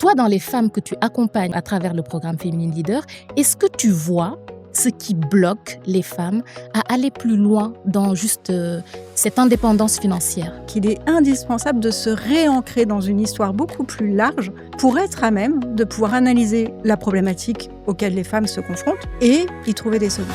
Toi, dans les femmes que tu accompagnes à travers le programme Féminine Leader, est-ce que tu vois ce qui bloque les femmes à aller plus loin dans juste cette indépendance financière? Qu'il est indispensable de se réancrer dans une histoire beaucoup plus large pour être à même de pouvoir analyser la problématique auquel les femmes se confrontent et y trouver des solutions.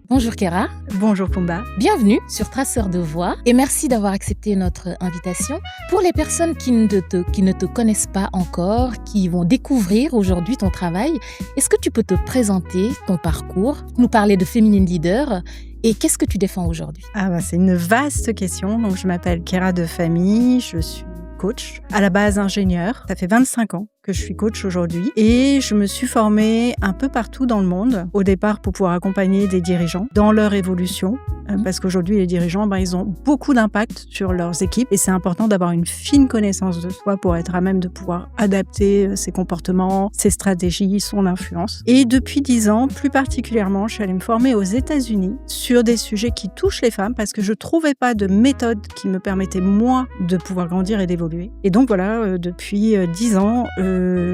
Bonjour Kéra. Bonjour Pumba. Bienvenue sur Traceur de Voix et merci d'avoir accepté notre invitation. Pour les personnes qui ne te connaissent pas encore, qui vont découvrir aujourd'hui ton travail, est-ce que tu peux te présenter ton parcours, nous parler de Féminine Leader et qu'est-ce que tu défends aujourd'hui? C'est une vaste question. Donc, je m'appelle Kéra de Famille, je suis coach, à la base ingénieur. Ça fait 25 ans que je suis coach aujourd'hui et je me suis formée un peu partout dans le monde, au départ pour pouvoir accompagner des dirigeants dans leur évolution, parce qu'aujourd'hui les dirigeants, ils ont beaucoup d'impact sur leurs équipes et c'est important d'avoir une fine connaissance de soi pour être à même de pouvoir adapter ses comportements, ses stratégies, son influence. Et depuis 10 ans, plus particulièrement, je suis allée me former aux États-Unis sur des sujets qui touchent les femmes parce que je trouvais pas de méthode qui me permettait moi de pouvoir grandir et d'évoluer. Et donc voilà, depuis 10 ans,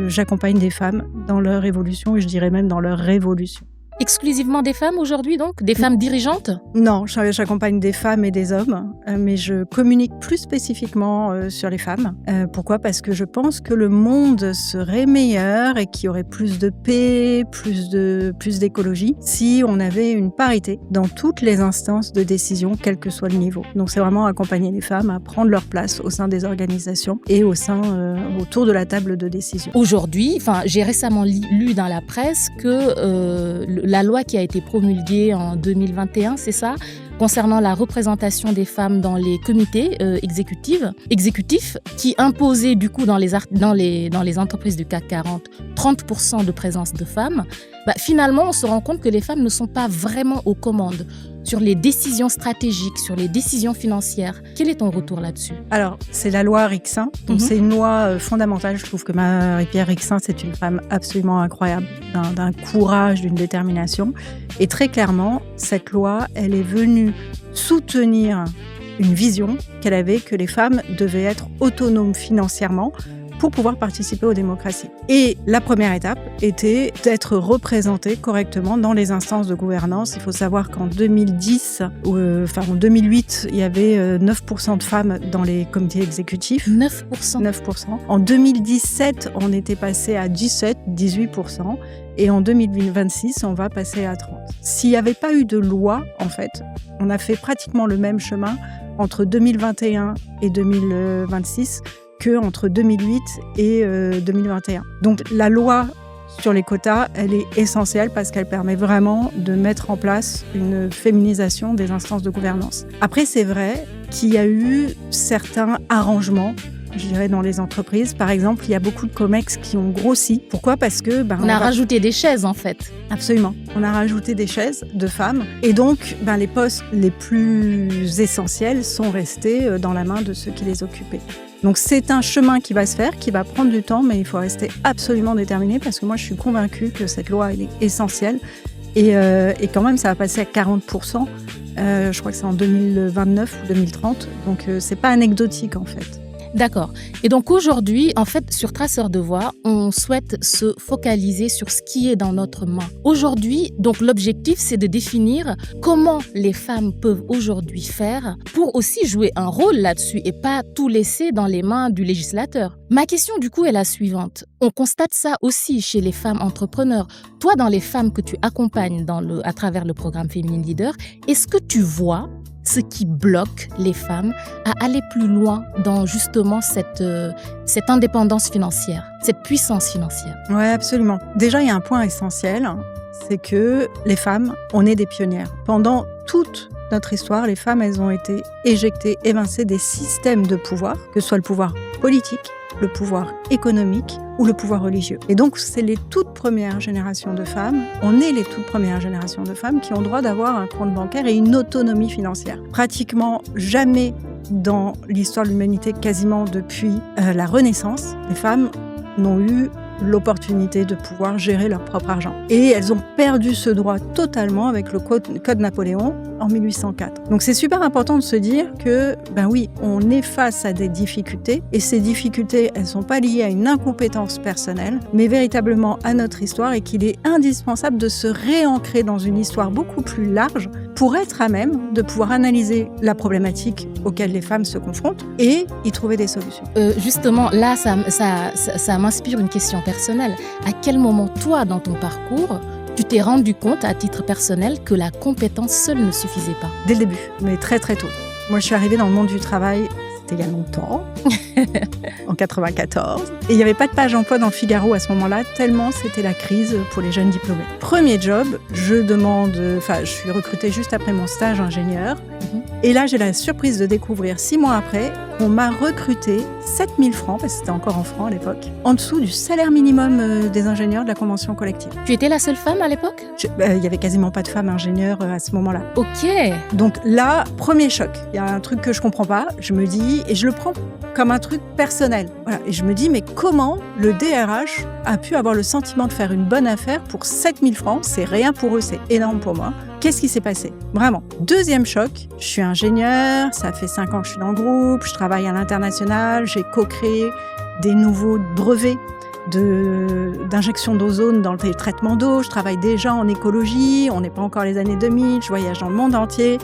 j'accompagne des femmes dans leur évolution et je dirais même dans leur révolution. Exclusivement des femmes aujourd'hui donc? Des femmes dirigeantes? Non, j'accompagne des femmes et des hommes, mais je communique plus spécifiquement sur les femmes. Pourquoi? Parce que je pense que le monde serait meilleur et qu'il y aurait plus de paix, plus d'écologie si on avait une parité dans toutes les instances de décision, quel que soit le niveau. Donc c'est vraiment accompagner les femmes à prendre leur place au sein des organisations et autour de la table de décision. Aujourd'hui, j'ai récemment lu dans la presse que la loi qui a été promulguée en 2021, c'est ça, concernant la représentation des femmes dans les comités exécutifs, qui imposait du coup dans les entreprises du CAC 40 30% de présence de femmes, finalement on se rend compte que les femmes ne sont pas vraiment aux commandes sur les décisions stratégiques, sur les décisions financières. Quel est ton retour là-dessus? Alors, c'est la loi Rixain. Donc, c'est une loi fondamentale. Je trouve que Marie-Pierre Rixain, c'est une femme absolument incroyable, d'un courage, d'une détermination. Et très clairement, cette loi, elle est venue soutenir une vision qu'elle avait que les femmes devaient être autonomes financièrement pour pouvoir participer aux démocraties. Et la première étape était d'être représentée correctement dans les instances de gouvernance. Il faut savoir qu'en 2010, en 2008, il y avait 9% de femmes dans les comités exécutifs. 9%. En 2017, on était passé à 18%. Et en 2026, on va passer à 30%. S'il n'y avait pas eu de loi, en fait, on a fait pratiquement le même chemin entre 2021 et 2026 qu'entre 2008 et 2021. Donc la loi sur les quotas, elle est essentielle parce qu'elle permet vraiment de mettre en place une féminisation des instances de gouvernance. Après, c'est vrai qu'il y a eu certains arrangements, je dirais, dans les entreprises. Par exemple, il y a beaucoup de comex qui ont grossi. Pourquoi? Parce que... on a rajouté des chaises, en fait. Absolument. On a rajouté des chaises de femmes. Et donc, les postes les plus essentiels sont restés dans la main de ceux qui les occupaient. Donc, c'est un chemin qui va se faire, qui va prendre du temps, mais il faut rester absolument déterminé parce que moi, je suis convaincue que cette loi, elle est essentielle. Et quand même, ça va passer à 40%. Je crois que c'est en 2029 ou 2030. Donc, c'est pas anecdotique, en fait. D'accord. Et donc aujourd'hui, en fait, sur Traceur de Voix, on souhaite se focaliser sur ce qui est dans notre main. Aujourd'hui, donc l'objectif, c'est de définir comment les femmes peuvent aujourd'hui faire pour aussi jouer un rôle là-dessus et pas tout laisser dans les mains du législateur. Ma question, du coup, est la suivante. On constate ça aussi chez les femmes entrepreneurs. Toi, dans les femmes que tu accompagnes à travers le programme Féminine Leader, est-ce que tu vois ce qui bloque les femmes à aller plus loin dans justement cette indépendance financière, cette puissance financière? Oui, absolument. Déjà, il y a un point essentiel, c'est que les femmes, on est des pionnières. Pendant toute notre histoire, les femmes, elles ont été éjectées, évincées des systèmes de pouvoir, que ce soit le pouvoir politique, le pouvoir économique ou le pouvoir religieux. Et donc, c'est les toutes premières générations de femmes, on est les toutes premières générations de femmes qui ont le droit d'avoir un compte bancaire et une autonomie financière. Pratiquement jamais dans l'histoire de l'humanité, quasiment depuis la Renaissance, les femmes n'ont eu l'opportunité de pouvoir gérer leur propre argent. Et elles ont perdu ce droit totalement avec le Code Napoléon en 1804. Donc c'est super important de se dire que, ben oui, on est face à des difficultés et ces difficultés, elles ne sont pas liées à une incompétence personnelle, mais véritablement à notre histoire et qu'il est indispensable de se réancrer dans une histoire beaucoup plus large pour être à même de pouvoir analyser la problématique auquel les femmes se confrontent et y trouver des solutions. Justement, là, ça m'inspire une question personnelle. À quel moment, toi, dans ton parcours, tu t'es rendu compte, à titre personnel, que la compétence seule ne suffisait pas? Dès le début, mais très très tôt. Moi, je suis arrivée dans le monde du travail, c'était il y a longtemps, en 94. Et il n'y avait pas de page emploi dans le Figaro à ce moment-là, tellement c'était la crise pour les jeunes diplômés. Premier job, je suis recrutée juste après mon stage ingénieur. Et là, j'ai la surprise de découvrir 6 mois après qu'on m'a recruté 7 000 francs, parce que c'était encore en francs à l'époque, en dessous du salaire minimum des ingénieurs de la convention collective. Tu étais la seule femme à l'époque? Il n'y avait quasiment pas de femmes ingénieures à ce moment-là. Ok. Donc là, premier choc. Il y a un truc que je ne comprends pas. Je me dis, et je le prends comme un truc personnel. Voilà. Et je me dis, mais comment le DRH a pu avoir le sentiment de faire une bonne affaire pour 7 000 francs? C'est rien pour eux, c'est énorme pour moi. Qu'est-ce qui s'est passé? Vraiment. Deuxième choc, je suis ingénieure, ça fait 5 ans que je suis dans le groupe, je travaille à l'international, j'ai co-créé des nouveaux brevets d'injection d'ozone dans le traitement d'eau, je travaille déjà en écologie, on n'est pas encore les années 2000, je voyage dans le monde entier,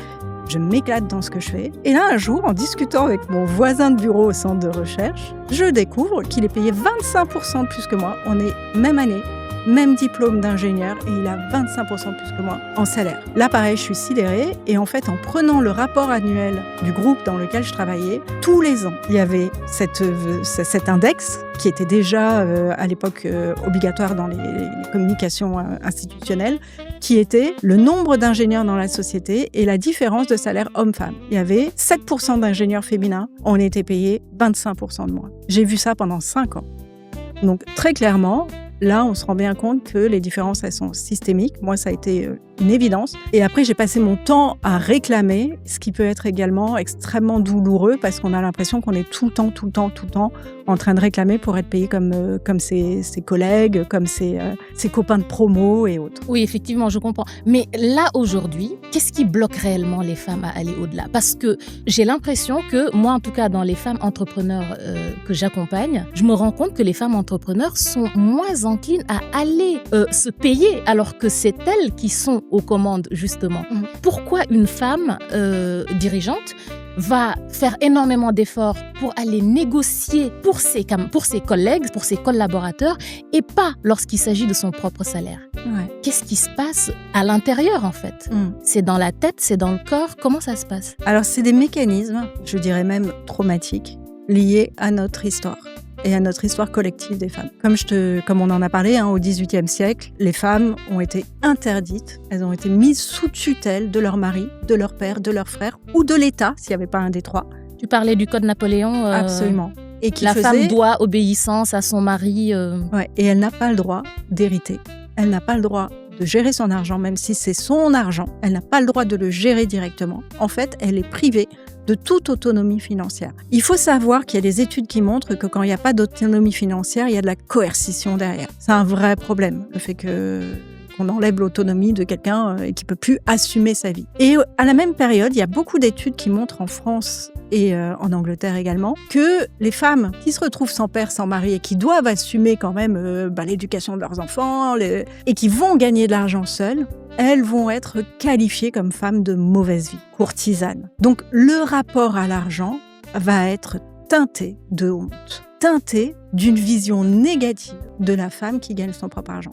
je m'éclate dans ce que je fais. Et là, un jour, en discutant avec mon voisin de bureau au centre de recherche, je découvre qu'il est payé 25% de plus que moi, on est même année, même diplôme d'ingénieur et il a 25% de plus que moi en salaire. Là, pareil, je suis sidérée et en fait, en prenant le rapport annuel du groupe dans lequel je travaillais, tous les ans, il y avait cet index qui était déjà à l'époque obligatoire dans les communications institutionnelles, qui était le nombre d'ingénieurs dans la société et la différence de salaire homme-femme. Il y avait 7% d'ingénieurs féminins, on était payé 25% de moins. J'ai vu ça pendant 5 ans. Donc très clairement, là, on se rend bien compte que les différences, elles sont systémiques. Moi, ça a été une évidence. Et après, j'ai passé mon temps à réclamer, ce qui peut être également extrêmement douloureux parce qu'on a l'impression qu'on est tout le temps en train de réclamer pour être payé comme ses collègues, comme ses copains de promo et autres. Oui, effectivement, je comprends. Mais là, aujourd'hui, qu'est-ce qui bloque réellement les femmes à aller au-delà? Parce que j'ai l'impression que, moi, en tout cas, dans les femmes entrepreneurs que j'accompagne, je me rends compte que les femmes entrepreneurs sont moins enclines à aller se payer, alors que c'est elles qui sont aux commandes, justement. Pourquoi une femme dirigeante va faire énormément d'efforts pour aller négocier pour ses collègues, pour ses collaborateurs, et pas lorsqu'il s'agit de son propre salaire? Qu'est-ce qui se passe à l'intérieur, en fait? C'est dans la tête, c'est dans le corps? Comment ça se passe? Alors, c'est des mécanismes, je dirais même traumatiques, liés à notre histoire et à notre histoire collective des femmes. Comme on en a parlé, au XVIIIe siècle, les femmes ont été interdites, elles ont été mises sous tutelle de leur mari, de leur père, de leur frère ou de l'État, s'il n'y avait pas un des trois. Tu parlais du Code Napoléon. Absolument. Et femme doit obéissance à son mari. Ouais, et elle n'a pas le droit d'hériter. Elle n'a pas le droit de gérer son argent, même si c'est son argent. Elle n'a pas le droit de le gérer directement. En fait, elle est privée de toute autonomie financière. Il faut savoir qu'il y a des études qui montrent que quand il n'y a pas d'autonomie financière, il y a de la coercition derrière. C'est un vrai problème, le fait qu'on enlève l'autonomie de quelqu'un et qui ne peut plus assumer sa vie. Et à la même période, il y a beaucoup d'études qui montrent en France et en Angleterre également, que les femmes qui se retrouvent sans père, sans mari et qui doivent assumer quand même l'éducation de leurs enfants et qui vont gagner de l'argent seules, elles vont être qualifiées comme femmes de mauvaise vie, courtisanes. Donc le rapport à l'argent va être teinté de honte, teinté d'une vision négative de la femme qui gagne son propre argent.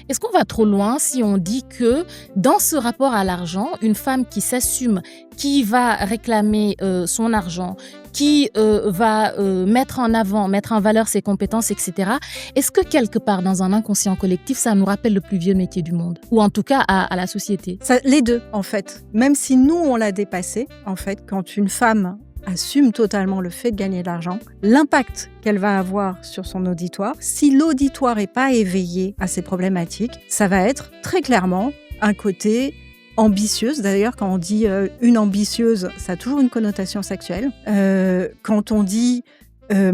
Est-ce qu'on va trop loin si on dit que dans ce rapport à l'argent, une femme qui s'assume, qui va réclamer son argent, qui va mettre en valeur ses compétences, etc., est-ce que quelque part dans un inconscient collectif, ça nous rappelle le plus vieux métier du monde? Ou en tout cas à la société? Les deux, en fait. Même si nous, on l'a dépassé, en fait, quand une femme assume totalement le fait de gagner de l'argent, l'impact qu'elle va avoir sur son auditoire, si l'auditoire n'est pas éveillé à ces problématiques, ça va être très clairement un côté ambitieuse. D'ailleurs, quand on dit une ambitieuse, ça a toujours une connotation sexuelle. Quand on dit la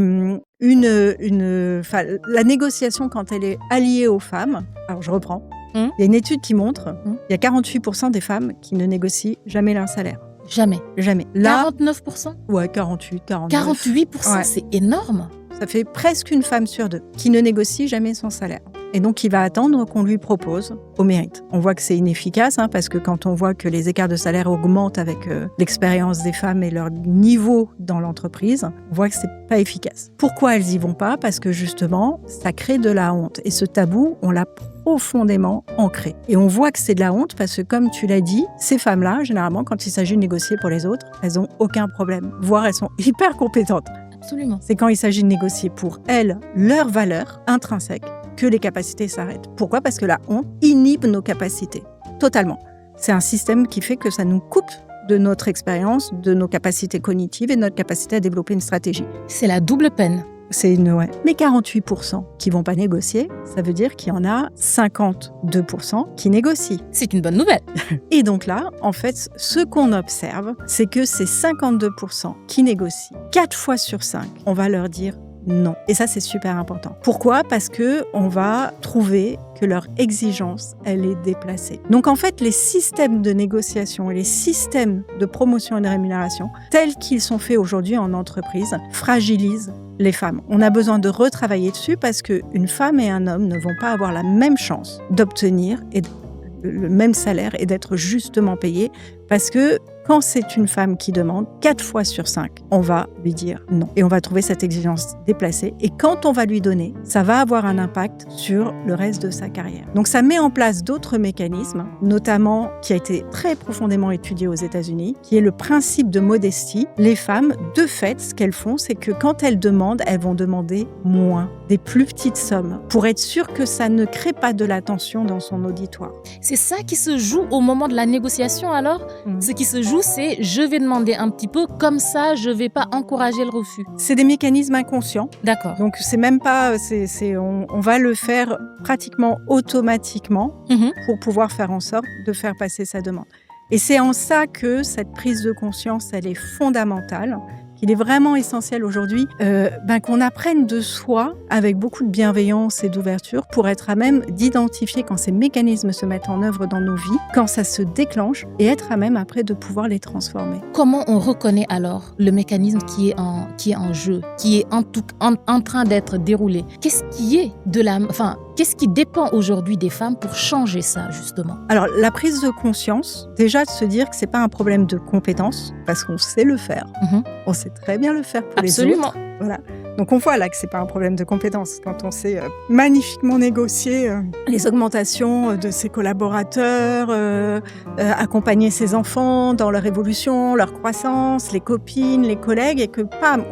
négociation, quand elle est alliée aux femmes, alors je reprends, Il y a une étude qui montre il y a 48% des femmes qui ne négocient jamais leur salaire. Jamais. Jamais. Là, 49%? Ouais, 48, 49. 48%, Ouais. c'est énorme. Ça fait presque une femme sur deux qui ne négocie jamais son salaire. Et donc, il va attendre qu'on lui propose au mérite. On voit que c'est inefficace, parce que quand on voit que les écarts de salaire augmentent avec l'expérience des femmes et leur niveau dans l'entreprise, on voit que c'est pas efficace. Pourquoi elles y vont pas? Parce que justement, ça crée de la honte. Et ce tabou, on l'a profondément ancré. Et on voit que c'est de la honte parce que, comme tu l'as dit, ces femmes-là, généralement, quand il s'agit de négocier pour les autres, elles n'ont aucun problème. Voire, elles sont hyper compétentes. Absolument. C'est quand il s'agit de négocier pour elles, leurs valeurs intrinsèques, que les capacités s'arrêtent. Pourquoi? Parce que la honte inhibe nos capacités, totalement. C'est un système qui fait que ça nous coupe de notre expérience, de nos capacités cognitives et de notre capacité à développer une stratégie. C'est la double peine. C'est une, ouais. Mais 48% qui vont pas négocier, ça veut dire qu'il y en a 52% qui négocient. C'est une bonne nouvelle. Et donc là, en fait, ce qu'on observe, c'est que ces 52% qui négocient, 4 fois sur 5, on va leur dire non. Et ça, c'est super important. Pourquoi? Parce que on va trouver que leur exigence, elle est déplacée. Donc en fait, les systèmes de négociation et les systèmes de promotion et de rémunération, tels qu'ils sont faits aujourd'hui en entreprise, fragilisent les femmes. On a besoin de retravailler dessus parce qu'une femme et un homme ne vont pas avoir la même chance d'obtenir le même salaire et d'être justement payés, parce que quand c'est une femme qui demande, 4 fois sur 5, on va lui dire non. Et on va trouver cette exigence déplacée. Et quand on va lui donner, ça va avoir un impact sur le reste de sa carrière. Donc ça met en place d'autres mécanismes, notamment qui a été très profondément étudié aux États-Unis, qui est le principe de modestie. Les femmes, de fait, ce qu'elles font, c'est que quand elles demandent, elles vont demander moins, des plus petites sommes, pour être sûres que ça ne crée pas de la tension dans son auditoire. C'est ça qui se joue au moment de la négociation alors? Ce qui se joue, c'est je vais demander un petit peu, comme ça je vais pas encourager le refus. C'est des mécanismes inconscients. D'accord. Donc c'est même pas, on va le faire pratiquement automatiquement pour pouvoir faire en sorte de faire passer sa demande. Et c'est en ça que cette prise de conscience, elle est fondamentale. qu'il est vraiment essentiel aujourd'hui qu'on apprenne de soi avec beaucoup de bienveillance et d'ouverture pour être à même d'identifier quand ces mécanismes se mettent en œuvre dans nos vies, quand ça se déclenche et être à même après de pouvoir les transformer. Comment on reconnaît alors le mécanisme qui est en jeu, qui est en train d'être déroulé? Qu'est-ce qui dépend aujourd'hui des femmes pour changer ça, justement? Alors, la prise de conscience, déjà de se dire que c'est pas un problème de compétence, parce qu'on sait le faire. On sait très bien le faire pour Absolument. les autres. Voilà. Donc, on voit là que c'est pas un problème de compétence. Quand on sait magnifiquement négocier les augmentations de ses collaborateurs, accompagner ses enfants dans leur évolution, leur croissance, les copines, les collègues, et que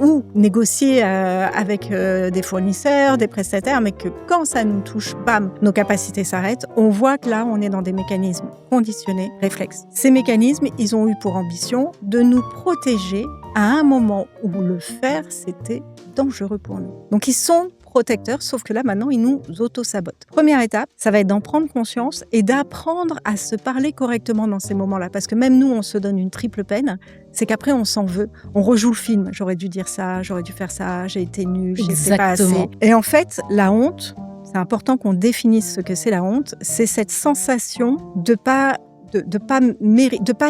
ou négocier avec des fournisseurs, des prestataires, mais que quand ça nous touche, nos capacités s'arrêtent, on voit que là, on est dans des mécanismes conditionnés, réflexes. Ces mécanismes, ils ont eu pour ambition de nous protéger à un moment où le faire, c'était dangereux pour nous. Donc, ils sont protecteurs, sauf que là, maintenant, ils nous auto-sabotent. Première étape, ça va être d'en prendre conscience et d'apprendre à se parler correctement dans ces moments-là. Parce que même nous, on se donne une triple peine, c'est qu'après, on s'en veut. On rejoue le film. J'aurais dû dire ça, j'aurais dû faire ça, j'ai été nulle, j'ai pas assez. Et en fait, la honte, c'est important qu'on définisse ce que c'est la honte, c'est cette sensation de pas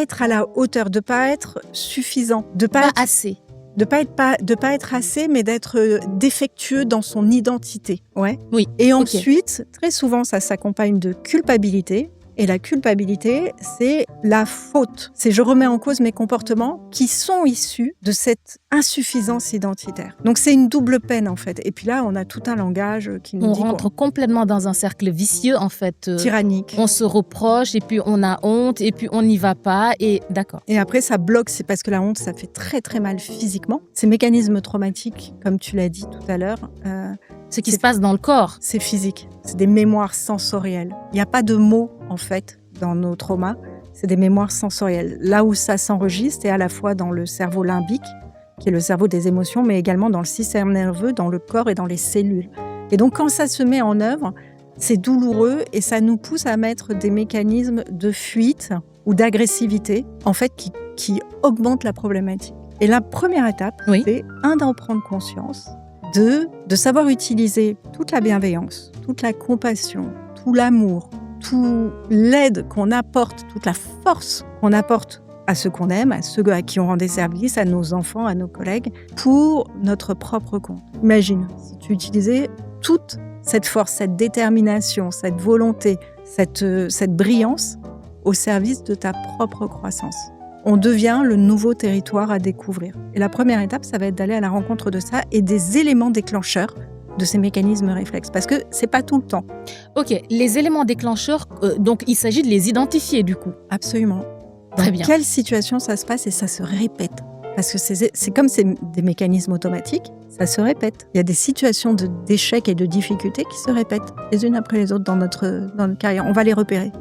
être à la hauteur, de pas être suffisant, de pas être assez. De pas être assez, mais d'être défectueux dans son identité. Ouais. Oui. Et ensuite, très souvent, ça s'accompagne de culpabilité. Et la culpabilité, c'est la faute. C'est je remets en cause mes comportements qui sont issus de cette insuffisance identitaire. Donc c'est une double peine en fait. Et puis là, on a tout un langage qui nous dit on rentre complètement dans un cercle vicieux en fait. Tyrannique. On se reproche et puis on a honte et puis on n'y va pas et d'accord. Et après ça bloque, c'est parce que la honte, ça fait très très mal physiquement. Ces mécanismes traumatiques, comme tu l'as dit tout à l'heure. Ce qui se passe dans le corps. C'est physique, c'est des mémoires sensorielles. Il n'y a pas de mots, en fait, dans nos traumas. C'est des mémoires sensorielles. Là où ça s'enregistre, c'est à la fois dans le cerveau limbique, qui est le cerveau des émotions, mais également dans le système nerveux, dans le corps et dans les cellules. Et donc, quand ça se met en œuvre, c'est douloureux et ça nous pousse à mettre des mécanismes de fuite ou d'agressivité, en fait, qui augmentent la problématique. Et la première étape, c'est d'en prendre conscience, de savoir utiliser toute la bienveillance, toute la compassion, tout l'amour toute l'aide qu'on apporte, toute la force qu'on apporte à ceux qu'on aime, à ceux à qui on rend des services, à nos enfants, à nos collègues, pour notre propre compte. Imagine si tu utilisais toute cette force, cette détermination, cette volonté, cette brillance au service de ta propre croissance. On devient le nouveau territoire à découvrir. Et la première étape, ça va être d'aller à la rencontre de ça et des éléments déclencheurs de ces mécanismes réflexes, parce que c'est pas tout le temps. Ok, les éléments déclencheurs, donc il s'agit de les identifier du coup. Absolument. Très Dans bien. quelle situation ça se passe et ça se répète? Parce que c'est comme c'est des mécanismes automatiques, ça se répète. Il y a des situations d'échec et de difficultés qui se répètent les unes après les autres dans notre carrière. On va les repérer.